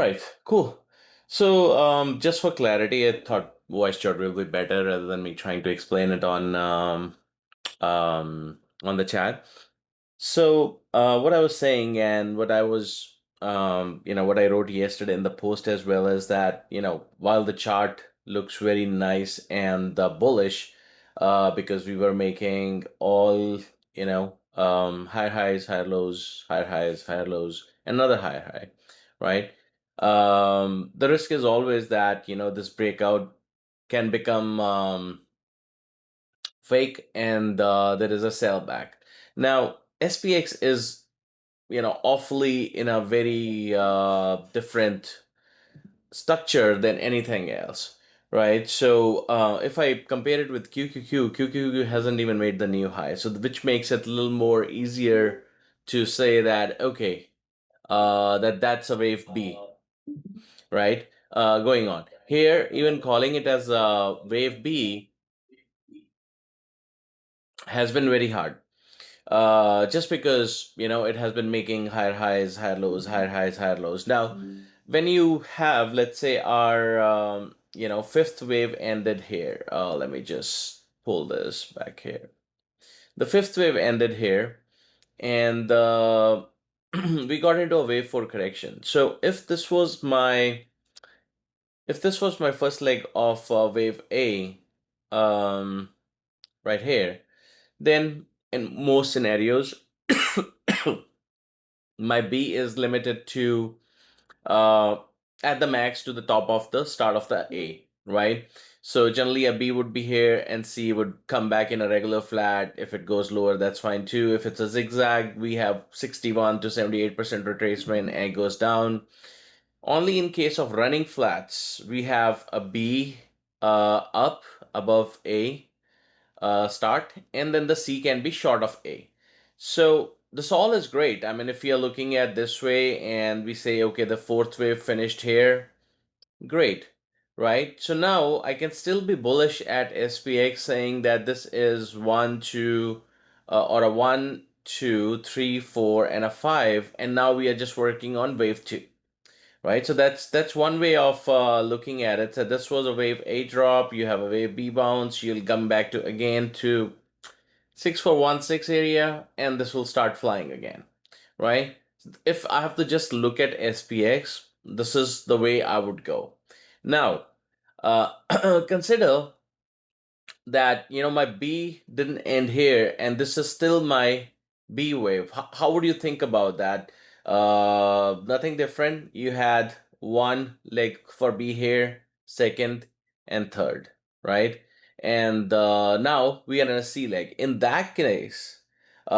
Right, cool. So, just for clarity, I thought voice chat will be better rather than me trying to explain it on the chat. So, what I was saying and what I was, what I wrote yesterday in the post as well is that, while the chart looks very nice and bullish, because we were making all, higher highs, higher lows, higher highs, higher lows, another higher high, right? The risk is always that, this breakout can become fake and there is a sell back. Now, SPX is awfully in a very different structure than anything else, right? So if I compare it with QQQ hasn't even made the new high, so which makes it a little more easier to say that okay, that's a wave B, right? Going on here, even calling it as a wave B has been very hard. Just because it has been making higher highs, higher lows, higher highs, higher lows. Now, when you have, let's say, our fifth wave ended here. Let me just pull this back here. The fifth wave ended here, and we got into a wave four correction. So if this was my first leg of wave A, um, right here, then in most scenarios. My B is limited to uh, at the max to the top of the start of the A, right? So generally a B would be here and C would come back in a regular flat. If it goes lower, that's fine too. If it's a zigzag, we have 61 to 78% retracement and it goes down. Only in case of running flats, we have a B up above A start, and then the C can be short of A. So this all is great. I mean, if we are looking at this way and we say, okay, the fourth wave finished here, great, right? So now I can still be bullish at SPX saying that this is one, two, or a one, two, three, four, and a five, and now we are just working on wave two. Right, so that's one way of looking at it. So this was a wave A drop. You have a wave B bounce. You'll come back to again to 6416 area, and this will start flying again, right? If I have to just look at SPX, this is the way I would go. Now, consider that my B didn't end here, and this is still my B wave. How would you think about that? Nothing different. You had one leg for B here, second and third, right? And now we are in a C leg. In that case, what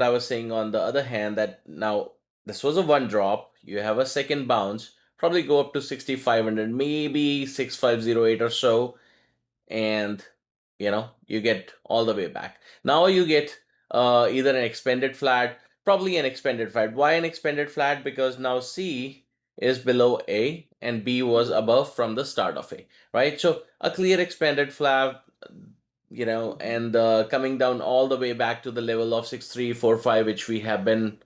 I was saying on the other hand, that now this was a one drop. You have a second bounce, probably go up to 6500, maybe 6508 or so, and you get all the way back. Now you get either an expanded flat, probably an expanded flat. Why an expanded flat? Because now C is below A and B was above from the start of A, right? So a clear expanded flat, and coming down all the way back to the level of 6345, which we have been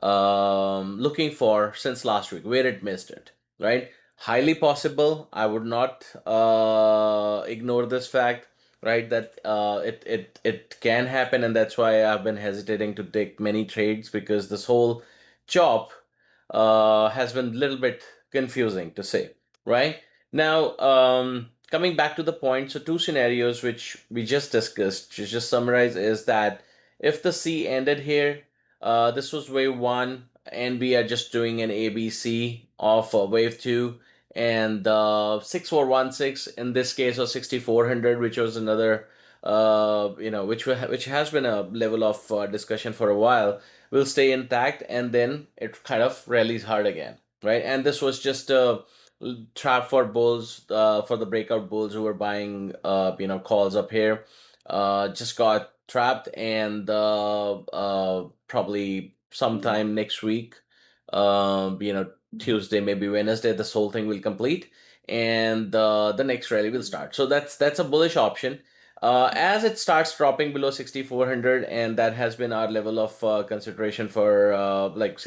looking for since last week, where it missed it, right? Highly possible. I would not ignore this fact, right? That it can happen, and that's why I've been hesitating to take many trades, because this whole chop has been a little bit confusing to say, right? Now, coming back to the point, so two scenarios which we just discussed, to just summarize, is that if the C ended here, this was wave one, and we are just doing an ABC of wave two, and 6416 in this case, or 6400, which was another, which has been a level of discussion for a while, will stay intact, and then it kind of rallies hard again, right? And this was just a trap for bulls, for the breakout bulls who were buying, calls up here, just got trapped, and probably sometime next week, Tuesday, maybe Wednesday, this whole thing will complete, and the next rally will start. So that's a bullish option. As it starts dropping below 6400, and that has been our level of consideration for like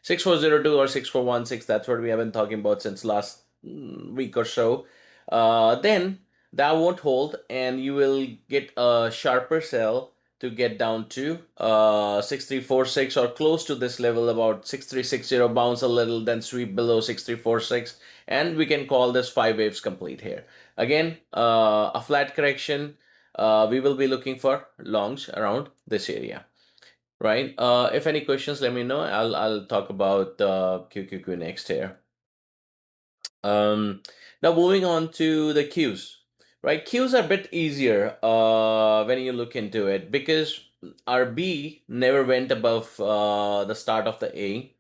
6402 or 6416, that's what we have been talking about since last week or so. Then that won't hold, and you will get a sharper sell to get down to 6346 or close to this level, about 6360, bounce a little, then sweep below 6346, and we can call this five waves complete here. Again, a flat correction. We will be looking for longs around this area, right? If any questions, let me know. I'll talk about QQQ next here. Um, Now moving on to the Qs, right? Qs are a bit easier when you look into it, because our B never went above the start of the A.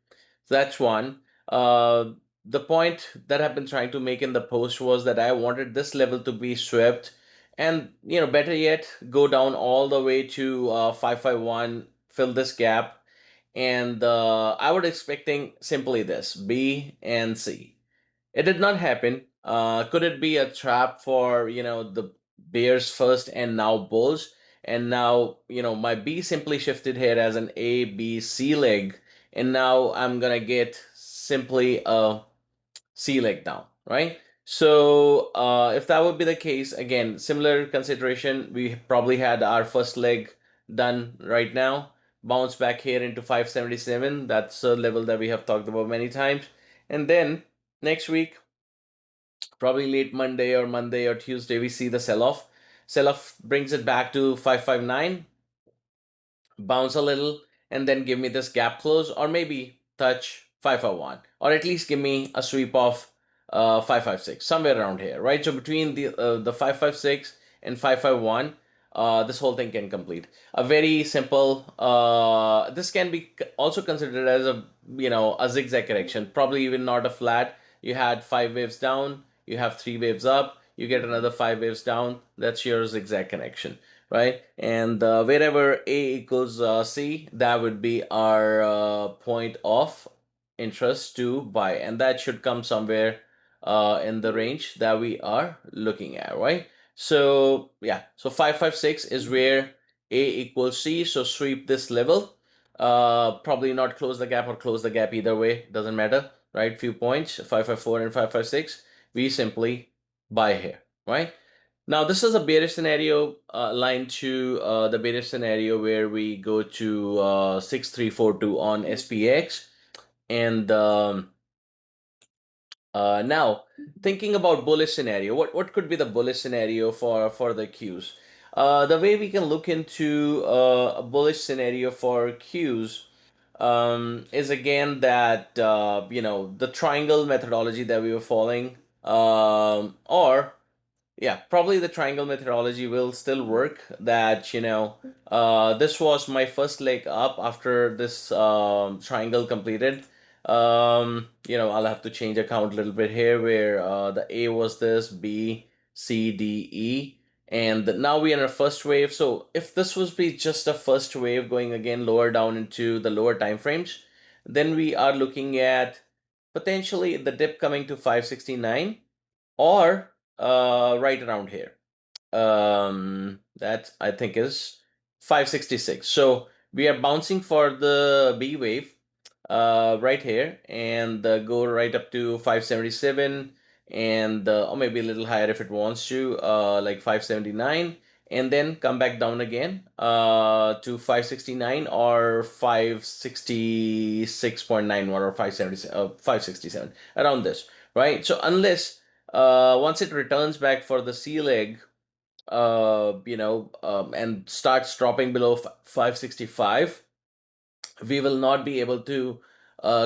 So that's one. The point that I've been trying to make in the post was that I wanted this level to be swept, and better yet, go down all the way to 551, fill this gap, and I was expecting simply this B and C. It did not happen. Could it be a trap for the Bears first and now Bulls? And now my B simply shifted here as an A B C leg, and now I'm gonna get simply a C leg down, right? So if that would be the case, again, similar consideration. We probably had our first leg done right now. Bounce back here into 577. That's a level that we have talked about many times. And then next week, probably late Monday or Tuesday, we see the sell off. Sell off brings it back to 559, bounce a little, and then give me this gap close, or maybe touch 551, or at least give me a sweep of 556, somewhere around here, right? So between the 556 and 551, this whole thing can complete. A very simple, this can be also considered as a zigzag correction, probably even not a flat. You had five waves down, you have three waves up, you get another five waves down, that's your zigzag connection, right? And wherever A equals C, that would be our point of interest to buy, and that should come somewhere in the range that we are looking at, right? So yeah, so 556 is where A equals C. So sweep this level. Probably not close the gap or close the gap, either way, doesn't matter, right? Few points, 554 and 556. We simply buy here, right? Now, this is a bearish scenario aligned to the bearish scenario where we go to 6342 on SPX. And now, thinking about bullish scenario, what could be the bullish scenario for the Qs? The way we can look into a bullish scenario for Qs is again that the triangle methodology that we were following, or yeah, probably the triangle methodology will still work. That this was my first leg up after this triangle completed. I'll have to change account a little bit here, where the A was this, B, C, D, E, and now we are in a first wave. So if this was be just a first wave going again lower down into the lower time frames, then we are looking at potentially the dip coming to 569, or right around here. That I think is 566. So we are bouncing for the B wave right here, and go right up to 577, and or maybe a little higher if it wants to, like 579, and then come back down again to 569 or 566.91 or 567, around this, right? So unless once it returns back for the C leg, and starts dropping below 565, we will not be able to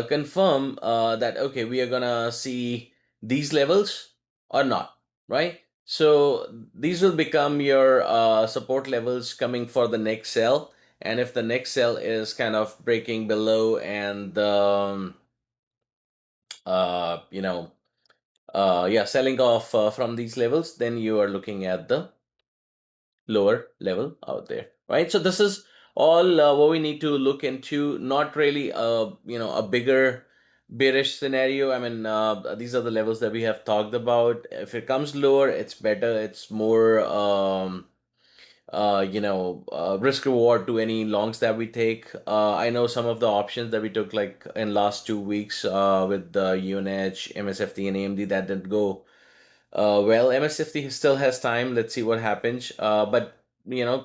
confirm that okay, we are gonna see these levels or not, right? So these will become your support levels coming for the next sell, and if the next sell is kind of breaking below and you know yeah, selling off from these levels, then you are looking at the lower level out there, right? So this is all what we need to look into. Not really a bigger bearish scenario. I mean, these are the levels that we have talked about. If it comes lower, it's better, it's more risk reward to any longs that we take. I know some of the options that we took like in last 2 weeks with the UNH, MSFT, and AMD that didn't go well. MSFT still has time. Let's see what happens. But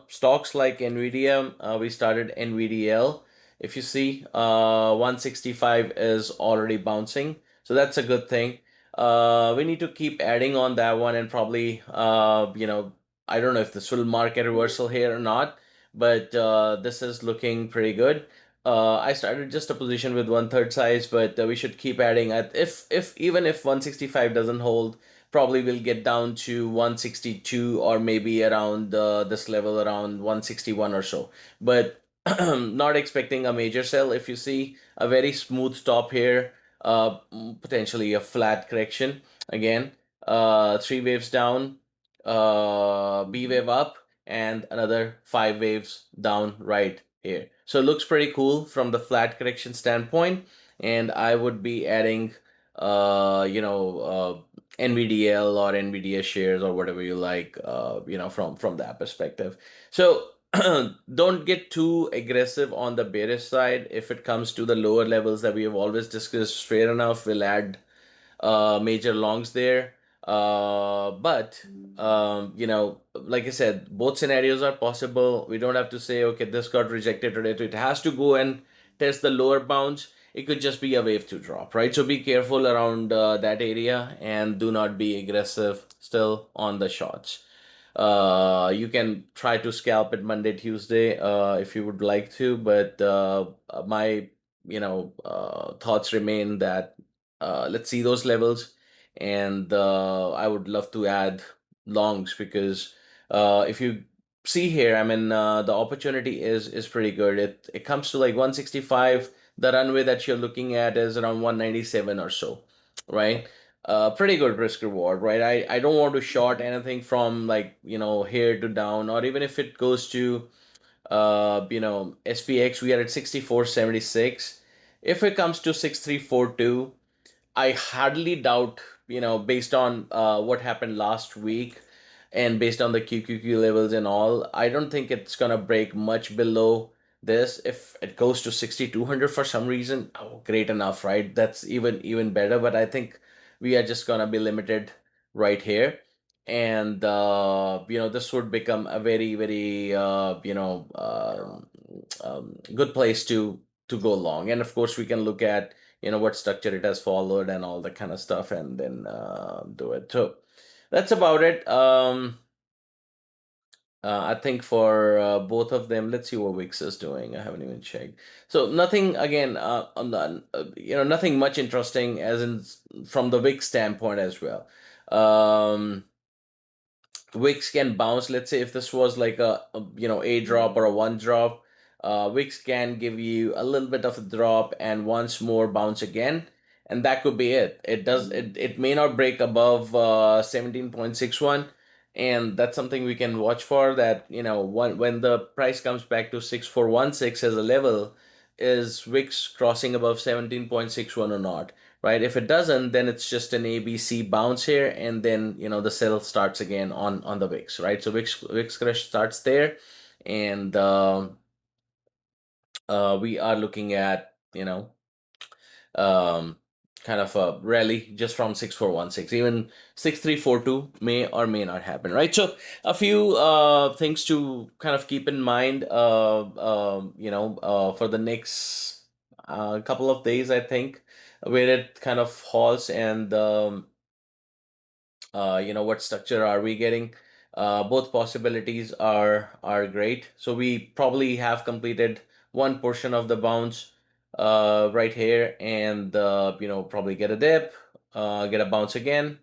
stocks like Nvidia, we started NVDL. If you see, 165 is already bouncing, so that's a good thing. We need to keep adding on that one, and probably, I don't know if this will mark a reversal here or not, but this is looking pretty good. I started just a position with one third size, but we should keep adding. At if even if 165 doesn't hold, probably will get down to 162 or maybe around this level around 161 or so, but not expecting a major sell. If you see a very smooth top here, potentially a flat correction again, three waves down, B wave up, and another five waves down right here. So it looks pretty cool from the flat correction standpoint, and I would be adding NVDL or NVIDIA shares or whatever you like, from that perspective. So don't get too aggressive on the bearish side. If it comes to the lower levels that we have always discussed, fair enough, we'll add major longs there. But like I said, both scenarios are possible. We don't have to say, okay, this got rejected today, so it has to go and test the lower bounds. It could just be a wave to drop, right? So be careful around that area and do not be aggressive still on the shots. You can try to scalp it Monday, Tuesday, if you would like to, but my thoughts remain that let's see those levels, and I would love to add longs because if you see here, I mean, the opportunity is pretty good. It comes to like 165. The runway that you're looking at is around 197 or so, right? Pretty good risk reward, right? I don't want to short anything from like here to down, or even if it goes to SPX, we are at 64.76. If it comes to 6342, I hardly doubt, based on what happened last week and based on the QQQ levels and all, I don't think it's gonna break much below this. If it goes to 6200 for some reason, oh, great enough, right? That's even better. But I think we are just gonna be limited right here, and this would become a very very good place to go long. And of course, we can look at what structure it has followed and all that kind of stuff, and then do it. So that's about it. I think for both of them, let's see what Wix is doing. I haven't even checked. So nothing again. On the nothing much interesting as in from the Wix standpoint as well. Wix can bounce. Let's say if this was like a drop or a one drop, Wix can give you a little bit of a drop and once more bounce again, and that could be it. It may not break above 17.61, and that's something we can watch for. That when the price comes back to 6416 as a level, is Wix crossing above 17.61 or not? Right? If it doesn't, then it's just an ABC bounce here, and then the sell starts again on the VIX, right? So VIX crush starts there, and we are looking at um, kind of a rally just from 6416. Even 6342 may or may not happen, right? So a few things to kind of keep in mind, for the next couple of days, I think, where it kind of halts, and what structure are we getting. Both possibilities are great, so we probably have completed one portion of the bounce right here, and probably get a dip, get a bounce again,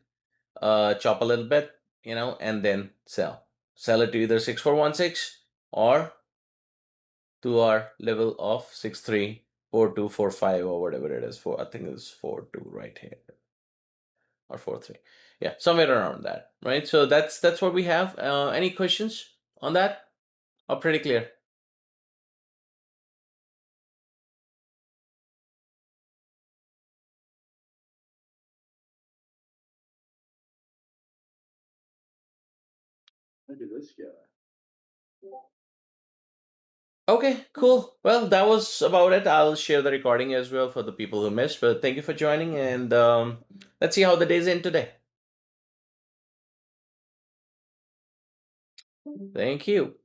chop a little bit, and then sell it to either 6416 or to our level of 634245 or whatever it is. For I think it's 42 right here, or 43, yeah, somewhere around that, right? So that's what we have. Any questions on that? Are pretty clear. Okay, cool. Well, that was about it. I'll share the recording as well for the people who missed. But thank you for joining, and let's see how the day's in today. Thank you.